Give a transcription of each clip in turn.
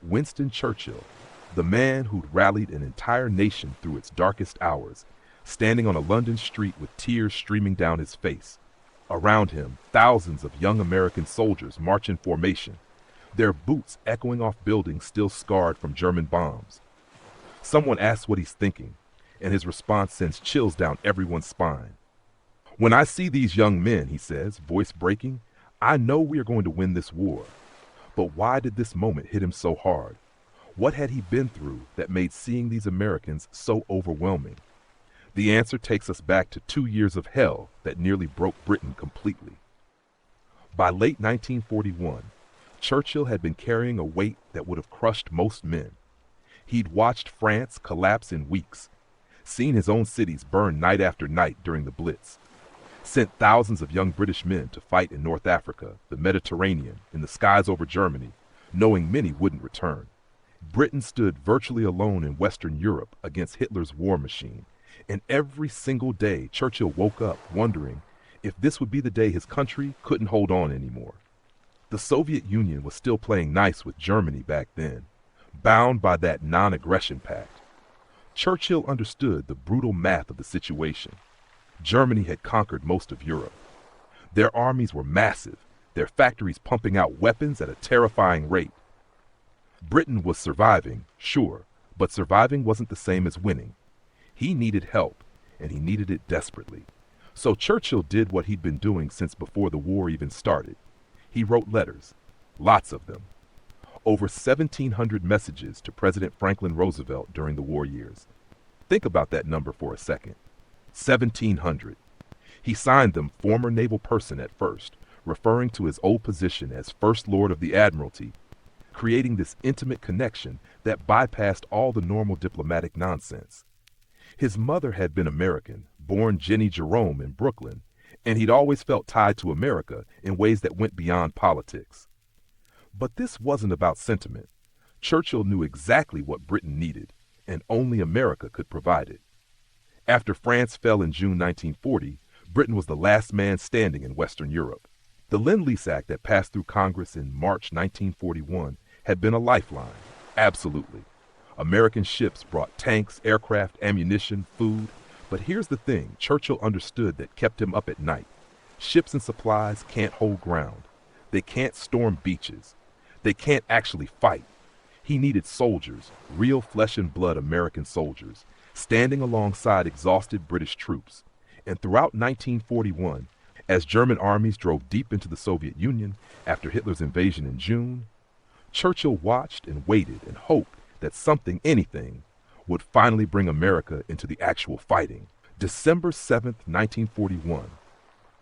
Winston Churchill, the man who'd rallied an entire nation through its darkest hours, standing on a London street with tears streaming down his face. Around him, thousands of young American soldiers march in formation, their boots echoing off buildings still scarred from German bombs. Someone asks what he's thinking, and his response sends chills down everyone's spine. "When I see these young men," he says, voice breaking, "I know we are going to win this war." But why did this moment hit him so hard? What had he been through that made seeing these Americans so overwhelming? The answer takes us back to 2 years of hell that nearly broke Britain completely. By late 1941, Churchill had been carrying a weight that would have crushed most men. He'd watched France collapse in weeks, seen his own cities burn night after night during the Blitz, sent thousands of young British men to fight in North Africa, the Mediterranean, in the skies over Germany, knowing many wouldn't return. Britain stood virtually alone in Western Europe against Hitler's war machine, and every single day Churchill woke up wondering if this would be the day his country couldn't hold on anymore. The Soviet Union was still playing nice with Germany back then, bound by that non-aggression pact. Churchill understood the brutal math of the situation. Germany had conquered most of Europe. Their armies were massive, their factories pumping out weapons at a terrifying rate. Britain was surviving, sure, but surviving wasn't the same as winning. He needed help, and he needed it desperately. So Churchill did what he'd been doing since before the war even started. He wrote letters, lots of them. Over 1,700 messages to President Franklin Roosevelt during the war years. Think about that number for a second. 1,700. He signed them former naval person at first, referring to his old position as First Lord of the Admiralty, creating this intimate connection that bypassed all the normal diplomatic nonsense. His mother had been American, born Jenny Jerome in Brooklyn, and he'd always felt tied to America in ways that went beyond politics. But this wasn't about sentiment. Churchill knew exactly what Britain needed, and only America could provide it. After France fell in June 1940, Britain was the last man standing in Western Europe. The Lend-Lease Act that passed through Congress in March 1941 had been a lifeline, absolutely. American ships brought tanks, aircraft, ammunition, food. But here's the thing Churchill understood that kept him up at night. Ships and supplies can't hold ground. They can't storm beaches. They can't actually fight. He needed soldiers, real flesh and blood American soldiers, standing alongside exhausted British troops. And throughout 1941, as German armies drove deep into the Soviet Union after Hitler's invasion in June, Churchill watched and waited and hoped that something, anything, would finally bring America into the actual fighting. December 7th, 1941.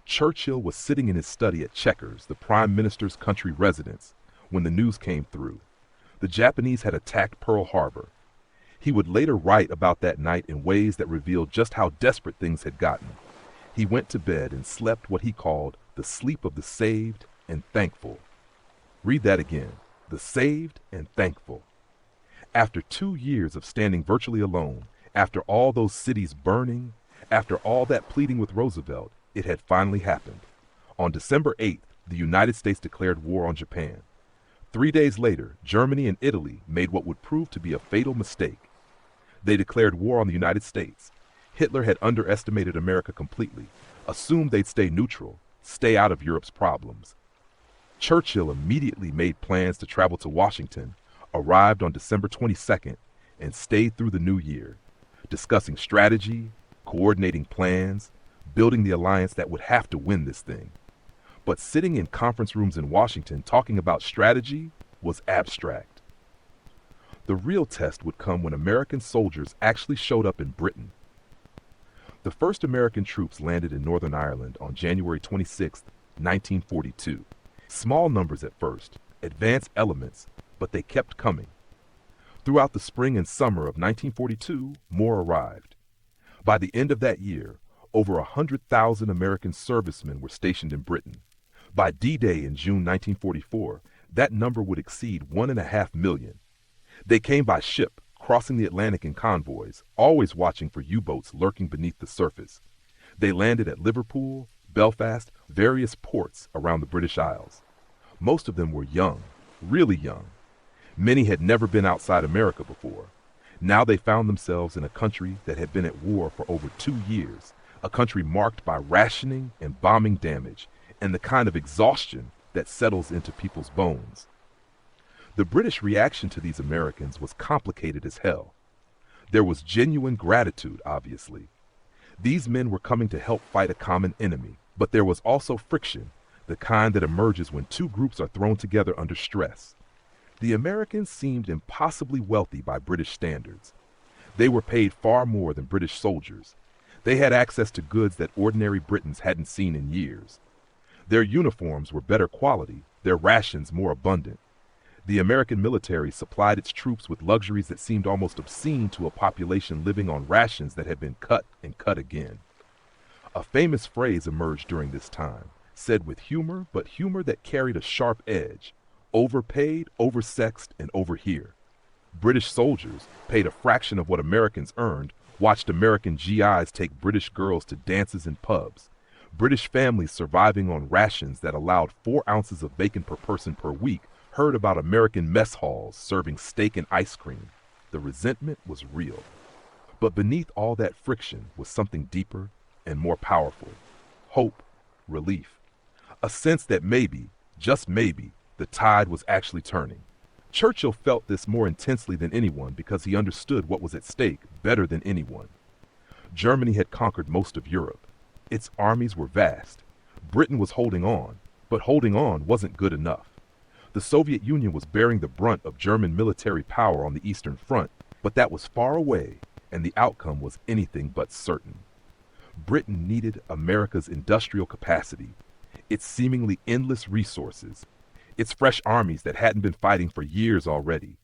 Churchill was sitting in his study at Chequers, the Prime Minister's country residence, when the news came through. The Japanese had attacked Pearl Harbor. He would later write about that night in ways that revealed just how desperate things had gotten. He went to bed and slept what he called the sleep of the saved and thankful. Read that again. The saved and thankful. After 2 years of standing virtually alone, after all those cities burning, after all that pleading with Roosevelt, it had finally happened. On December 8th, the United States declared war on Japan. 3 days later, Germany and Italy made what would prove to be a fatal mistake. They declared war on the United States. Hitler had underestimated America completely, assumed they'd stay neutral, stay out of Europe's problems. Churchill immediately made plans to travel to Washington, arrived on December 22nd, and stayed through the new year, discussing strategy, coordinating plans, building the alliance that would have to win this thing. But sitting in conference rooms in Washington talking about strategy was abstract. The real test would come when American soldiers actually showed up in Britain. The first American troops landed in Northern Ireland on January 26, 1942. Small numbers at first, advanced elements, but they kept coming. Throughout the spring and summer of 1942, more arrived. By the end of that year, over 100,000 American servicemen were stationed in Britain. By D-Day in June 1944, that number would exceed 1.5 million. They came by ship, crossing the Atlantic in convoys, always watching for U-boats lurking beneath the surface. They landed at Liverpool, Belfast, various ports around the British Isles. Most of them were young, really young. Many had never been outside America before. Now they found themselves in a country that had been at war for over 2 years, a country marked by rationing and bombing damage, and the kind of exhaustion that settles into people's bones. The British reaction to these Americans was complicated as hell. There was genuine gratitude, obviously. These men were coming to help fight a common enemy, but there was also friction, the kind that emerges when two groups are thrown together under stress. The Americans seemed impossibly wealthy by British standards. They were paid far more than British soldiers. They had access to goods that ordinary Britons hadn't seen in years. Their uniforms were better quality, their rations more abundant. The American military supplied its troops with luxuries that seemed almost obscene to a population living on rations that had been cut and cut again. A famous phrase emerged during this time, said with humor, but humor that carried a sharp edge: overpaid, oversexed, and overhear. British soldiers, paid a fraction of what Americans earned, watched American GIs take British girls to dances and pubs. British families surviving on rations that allowed 4 ounces of bacon per person per week heard about American mess halls serving steak and ice cream. The resentment was real. But beneath all that friction was something deeper and more powerful: hope, relief, a sense that maybe, just maybe, the tide was actually turning. Churchill felt this more intensely than anyone because he understood what was at stake better than anyone. Germany had conquered most of Europe. Its armies were vast. Britain was holding on, but holding on wasn't good enough. The Soviet Union was bearing the brunt of German military power on the Eastern Front, but that was far away, and the outcome was anything but certain. Britain needed America's industrial capacity, its seemingly endless resources, its fresh armies that hadn't been fighting for years already.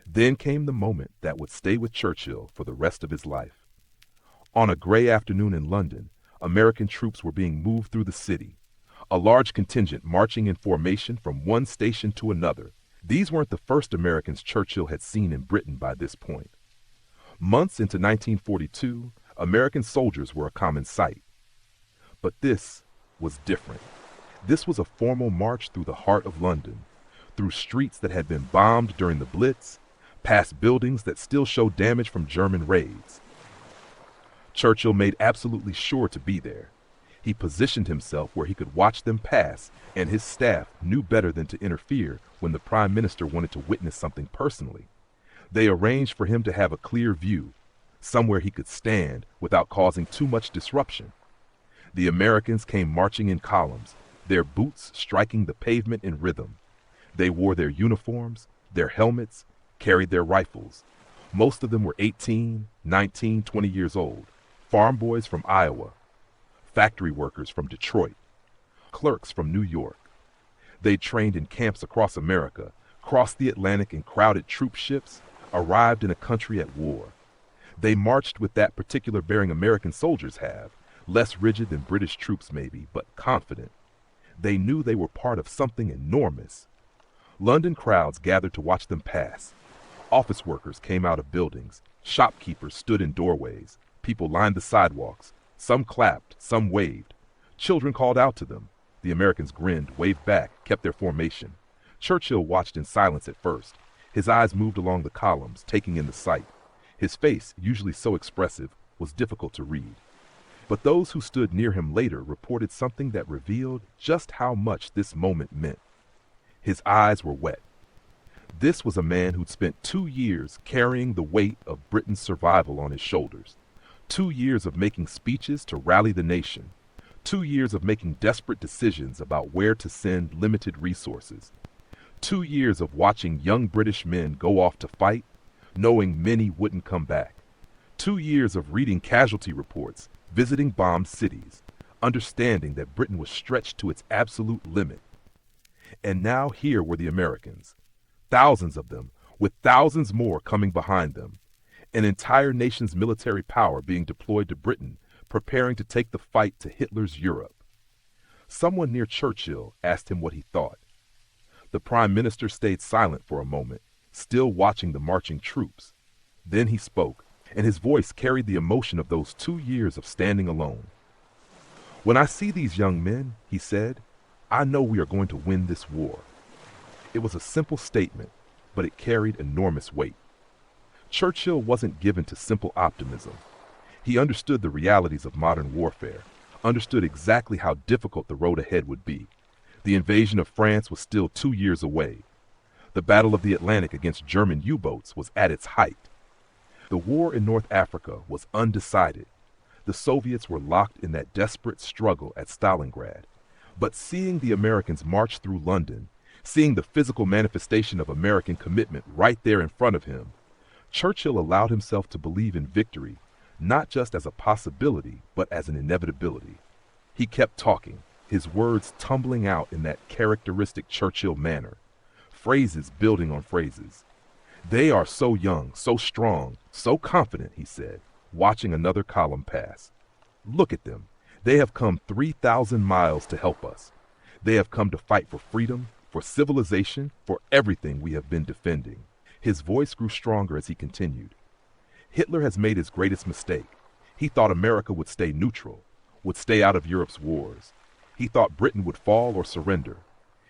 Then came the moment that would stay with Churchill for the rest of his life. On a gray afternoon in London, American troops were being moved through the city, a large contingent marching in formation from one station to another. These weren't the first Americans Churchill had seen in Britain by this point. Months into 1942, American soldiers were a common sight. But this was different. This was a formal march through the heart of London, through streets that had been bombed during the Blitz, past buildings that still showed damage from German raids. Churchill made absolutely sure to be there. He positioned himself where he could watch them pass, and his staff knew better than to interfere when the Prime Minister wanted to witness something personally. They arranged for him to have a clear view, somewhere he could stand without causing too much disruption. The Americans came marching in columns, their boots striking the pavement in rhythm. They wore their uniforms, their helmets, carried their rifles. Most of them were 18, 19, 20 years old, farm boys from Iowa, factory workers from Detroit, clerks from New York. They trained in camps across America, crossed the Atlantic in crowded troop ships, arrived in a country at war. They marched with that particular bearing American soldiers have, less rigid than British troops maybe, but confident. They knew they were part of something enormous. London crowds gathered to watch them pass. Office workers came out of buildings. Shopkeepers stood in doorways. People lined the sidewalks. Some clapped, some waved. Children called out to them. The Americans grinned, waved back, kept their formation. Churchill watched in silence at first. His eyes moved along the columns, taking in the sight. His face, usually so expressive, was difficult to read. But those who stood near him later reported something that revealed just how much this moment meant. His eyes were wet. This was a man who'd spent 2 years carrying the weight of Britain's survival on his shoulders. 2 years of making speeches to rally the nation. 2 years of making desperate decisions about where to send limited resources. 2 years of watching young British men go off to fight, knowing many wouldn't come back. 2 years of reading casualty reports, visiting bombed cities, understanding that Britain was stretched to its absolute limit. And now here were the Americans, thousands of them, with thousands more coming behind them. An entire nation's military power being deployed to Britain, preparing to take the fight to Hitler's Europe. Someone near Churchill asked him what he thought. The Prime Minister stayed silent for a moment, still watching the marching troops. Then he spoke, and his voice carried the emotion of those 2 years of standing alone. "When I see these young men," he said, "I know we are going to win this war." It was a simple statement, but it carried enormous weight. Churchill wasn't given to simple optimism. He understood the realities of modern warfare, understood exactly how difficult the road ahead would be. The invasion of France was still 2 years away. The Battle of the Atlantic against German U-boats was at its height. The war in North Africa was undecided. The Soviets were locked in that desperate struggle at Stalingrad. But seeing the Americans march through London, seeing the physical manifestation of American commitment right there in front of him, Churchill allowed himself to believe in victory, not just as a possibility, but as an inevitability. He kept talking, his words tumbling out in that characteristic Churchill manner, phrases building on phrases. "They are so young, so strong, so confident," he said, watching another column pass. "Look at them. They have come 3,000 miles to help us. They have come to fight for freedom, for civilization, for everything we have been defending." His voice grew stronger as he continued. "Hitler has made his greatest mistake. He thought America would stay neutral, would stay out of Europe's wars. He thought Britain would fall or surrender.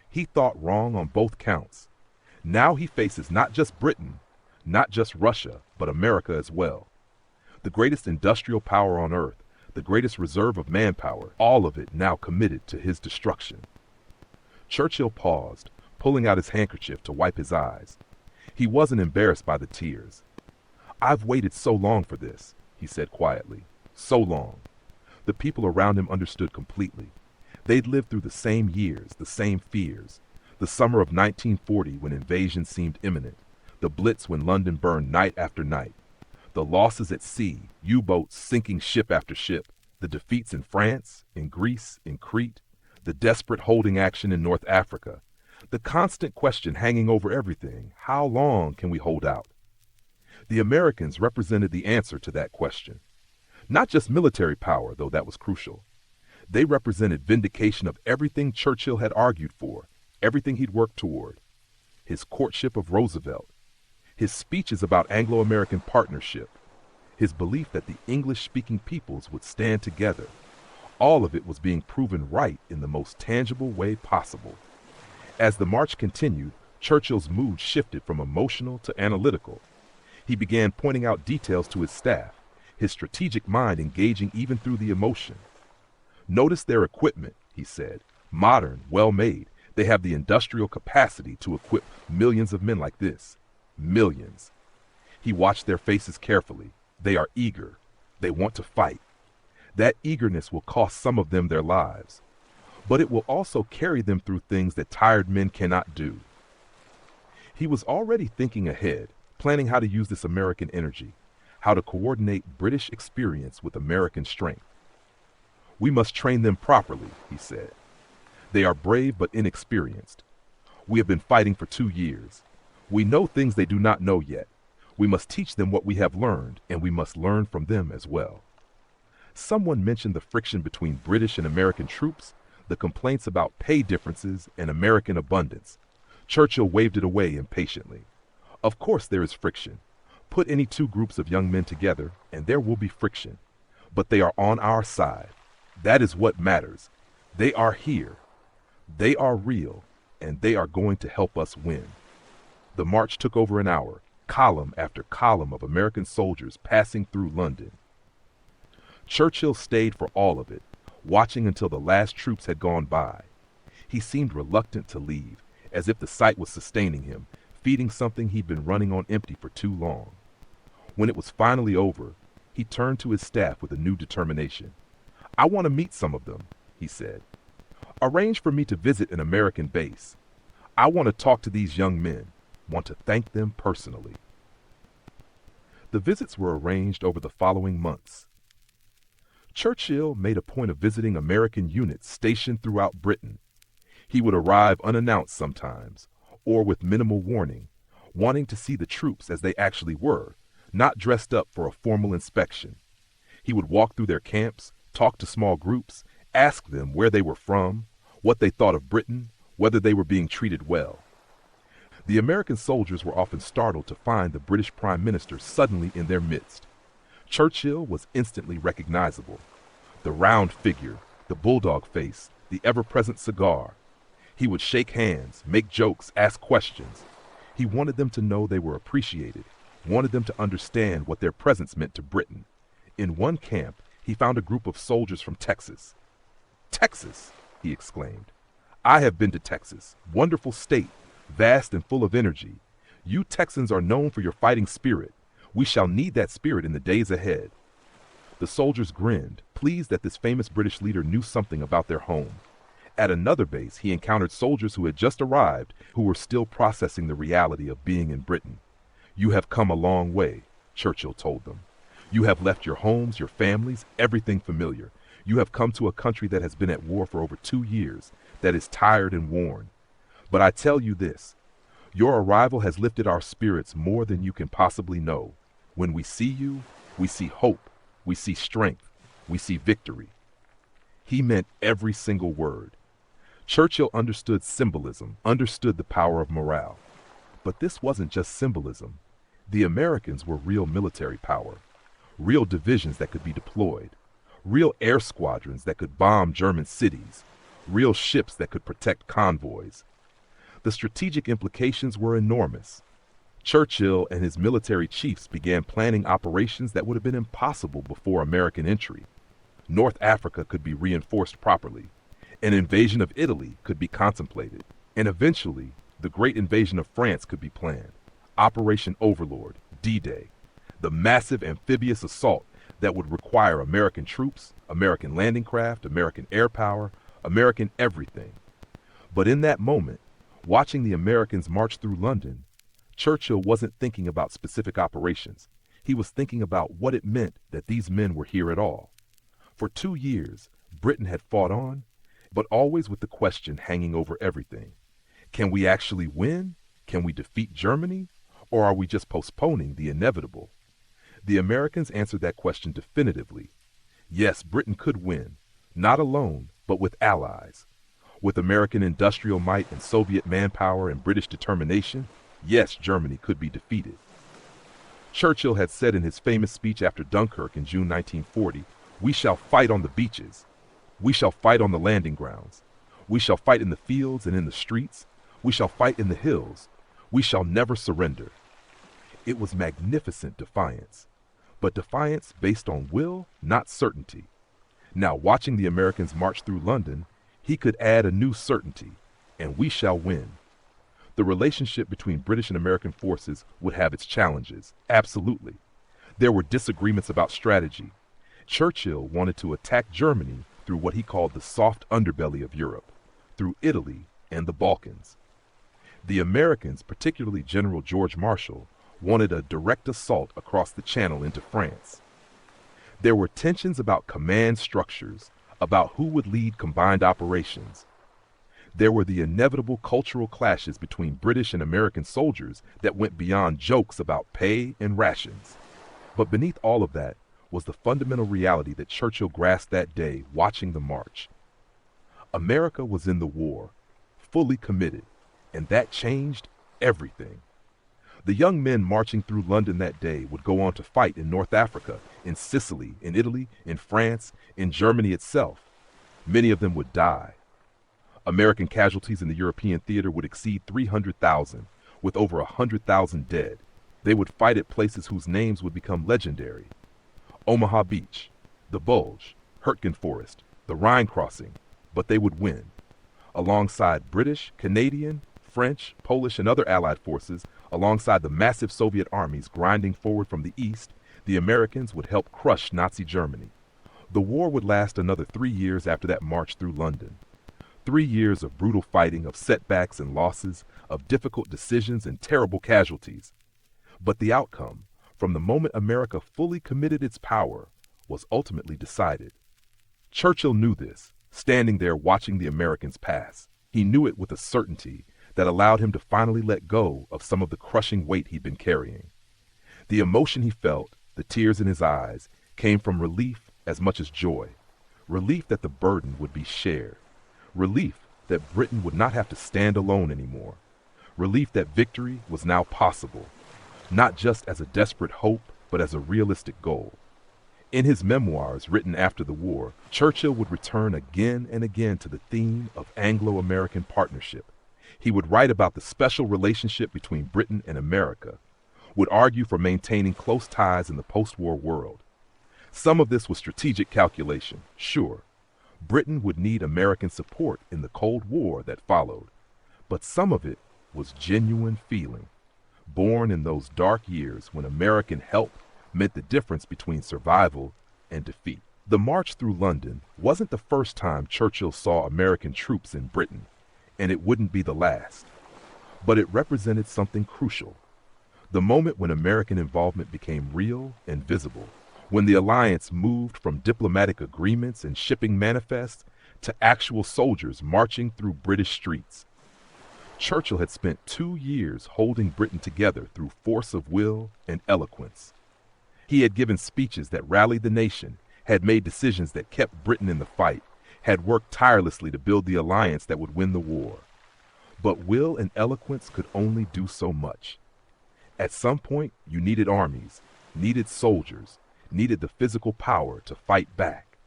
He thought wrong on both counts. Now he faces not just Britain, not just Russia, but America as well. The greatest industrial power on earth, the greatest reserve of manpower, all of it now committed to his destruction." Churchill paused, pulling out his handkerchief to wipe his eyes. He wasn't embarrassed by the tears. "I've waited so long for this," he said quietly. "So long." The people around him understood completely. They'd lived through the same years, the same fears. The summer of 1940 when invasion seemed imminent. The Blitz when London burned night after night. The losses at sea, U-boats sinking ship after ship. The defeats in France, in Greece, in Crete. The desperate holding action in North Africa. The constant question hanging over everything: how long can we hold out? The Americans represented the answer to that question. Not just military power, though that was crucial. They represented vindication of everything Churchill had argued for, everything he'd worked toward. His courtship of Roosevelt, his speeches about Anglo-American partnership, his belief that the English-speaking peoples would stand together. All of it was being proven right in the most tangible way possible. As the march continued, Churchill's mood shifted from emotional to analytical. He began pointing out details to his staff, his strategic mind engaging even through the emotion. "Notice their equipment," he said. "Modern, well-made. They have the industrial capacity to equip millions of men like this. Millions." He watched their faces carefully. They are eager. They want to fight. That eagerness will cost some of them their lives, but it will also carry them through things that tired men cannot do. He was already thinking ahead, planning how to use this American energy, how to coordinate British experience with American strength. "We must train them properly," he said. "They are brave but inexperienced. We have been fighting for 2 years. We know things they do not know yet. We must teach them what we have learned, and we must learn from them as well." Someone mentioned the friction between British and American troops, the complaints about pay differences and American abundance. Churchill waved it away impatiently. "Of course there is friction. Put any 2 groups of young men together, and there will be friction. But they are on our side. That is what matters. They are here. They are real, and they are going to help us win." The march took over an hour, column after column of American soldiers passing through London. Churchill stayed for all of it, watching until the last troops had gone by. He seemed reluctant to leave, as if the sight was sustaining him, feeding something he'd been running on empty for too long. When it was finally over, he turned to his staff with a new determination. "I want to meet some of them," he said. "Arrange for me to visit an American base. I want to talk to these young men, want to thank them personally." The visits were arranged over the following months. Churchill made a point of visiting American units stationed throughout Britain. He would arrive unannounced sometimes, or with minimal warning, wanting to see the troops as they actually were, not dressed up for a formal inspection. He would walk through their camps, talk to small groups, ask them where they were from, what they thought of Britain, whether they were being treated well. The American soldiers were often startled to find the British Prime Minister suddenly in their midst. Churchill was instantly recognizable. The round figure, the bulldog face, the ever-present cigar. He would shake hands, make jokes, ask questions. He wanted them to know they were appreciated, wanted them to understand what their presence meant to Britain. In one camp, he found a group of soldiers from Texas. "Texas!" he exclaimed. "I have been to Texas. Wonderful state, vast and full of energy. You Texans are known for your fighting spirit. We shall need that spirit in the days ahead." The soldiers grinned, pleased that this famous British leader knew something about their home. At another base, he encountered soldiers who had just arrived, who were still processing the reality of being in Britain. "You have come a long way," Churchill told them. "You have left your homes, your families, everything familiar. You have come to a country that has been at war for over 2 years, that is tired and worn. But I tell you this, your arrival has lifted our spirits more than you can possibly know. When we see you, we see hope, we see strength, we see victory." He meant every single word. Churchill understood symbolism, understood the power of morale. But this wasn't just symbolism. The Americans were real military power, real divisions that could be deployed, real air squadrons that could bomb German cities, real ships that could protect convoys. The strategic implications were enormous. Churchill and his military chiefs began planning operations that would have been impossible before American entry. North Africa could be reinforced properly. An invasion of Italy could be contemplated. And eventually, the great invasion of France could be planned. Operation Overlord, D-Day, the massive amphibious assault that would require American troops, American landing craft, American air power, American everything. But in that moment, watching the Americans march through London, Churchill wasn't thinking about specific operations. He was thinking about what it meant that these men were here at all. For 2 years, Britain had fought on, but always with the question hanging over everything. Can we actually win? Can we defeat Germany? Or are we just postponing the inevitable? The Americans answered that question definitively. Yes, Britain could win, not alone, but with allies. With American industrial might and Soviet manpower and British determination, yes, Germany could be defeated. Churchill had said in his famous speech after Dunkirk in June 1940, "We shall fight on the beaches. We shall fight on the landing grounds. We shall fight in the fields and in the streets. We shall fight in the hills. We shall never surrender." It was magnificent defiance, but defiance based on will, not certainty. Now, watching the Americans march through London, he could add a new certainty, and we shall win. The relationship between British and American forces would have its challenges, absolutely. There were disagreements about strategy. Churchill wanted to attack Germany through what he called the soft underbelly of Europe, through Italy and the Balkans. The Americans, particularly General George Marshall, wanted a direct assault across the Channel into France. There were tensions about command structures, about who would lead combined operations. There were the inevitable cultural clashes between British and American soldiers that went beyond jokes about pay and rations. But beneath all of that was the fundamental reality that Churchill grasped that day watching the march. America was in the war, fully committed, and that changed everything. The young men marching through London that day would go on to fight in North Africa, in Sicily, in Italy, in France, in Germany itself. Many of them would die. American casualties in the European theater would exceed 300,000, with over 100,000 dead. They would fight at places whose names would become legendary. Omaha Beach, the Bulge, Hurtgen Forest, the Rhine Crossing, but they would win. Alongside British, Canadian, French, Polish, and other Allied forces, alongside the massive Soviet armies grinding forward from the east, the Americans would help crush Nazi Germany. The war would last another 3 years after that march through London. 3 years of brutal fighting, of setbacks and losses, of difficult decisions and terrible casualties. But the outcome, from the moment America fully committed its power, was ultimately decided. Churchill knew this, standing there watching the Americans pass. He knew it with a certainty that allowed him to finally let go of some of the crushing weight he'd been carrying. The emotion he felt, the tears in his eyes, came from relief as much as joy. Relief that the burden would be shared. Relief that Britain would not have to stand alone anymore. Relief that victory was now possible, not just as a desperate hope, but as a realistic goal. In his memoirs written after the war, Churchill would return again and again to the theme of Anglo-American partnership. He would write about the special relationship between Britain and America, would argue for maintaining close ties in the post-war world. Some of this was strategic calculation, sure. Britain would need American support in the Cold War that followed, but some of it was genuine feeling, born in those dark years when American help meant the difference between survival and defeat. The march through London wasn't the first time Churchill saw American troops in Britain, and it wouldn't be the last. But it represented something crucial. The moment when American involvement became real and visible, when the alliance moved from diplomatic agreements and shipping manifests to actual soldiers marching through British streets. Churchill had spent 2 years holding Britain together through force of will and eloquence. He had given speeches that rallied the nation, had made decisions that kept Britain in the fight, had worked tirelessly to build the alliance that would win the war. But will and eloquence could only do so much. At some point, you needed armies, needed soldiers, needed the physical power to fight back.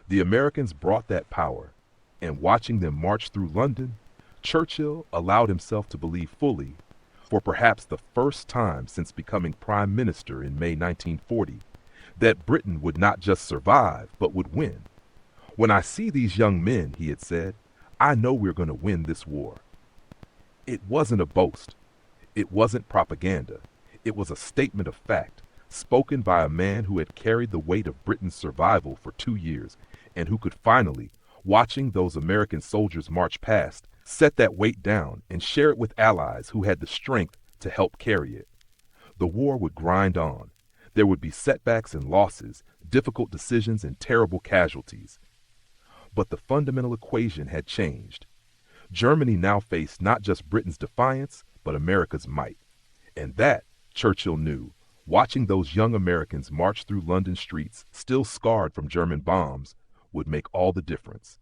The Americans brought that power, and watching them march through London, Churchill allowed himself to believe fully, for perhaps the first time since becoming Prime Minister in May 1940, that Britain would not just survive, but would win. When I see these young men, he had said, I know we're going to win this war. It wasn't a boast. It wasn't propaganda. It was a statement of fact, spoken by a man who had carried the weight of Britain's survival for 2 years, and who could finally, watching those American soldiers march past, set that weight down and share it with allies who had the strength to help carry it. The war would grind on. There would be setbacks and losses, difficult decisions and terrible casualties. But the fundamental equation had changed. Germany now faced not just Britain's defiance, but America's might. And that, Churchill knew, watching those young Americans march through London streets, still scarred from German bombs, would make all the difference.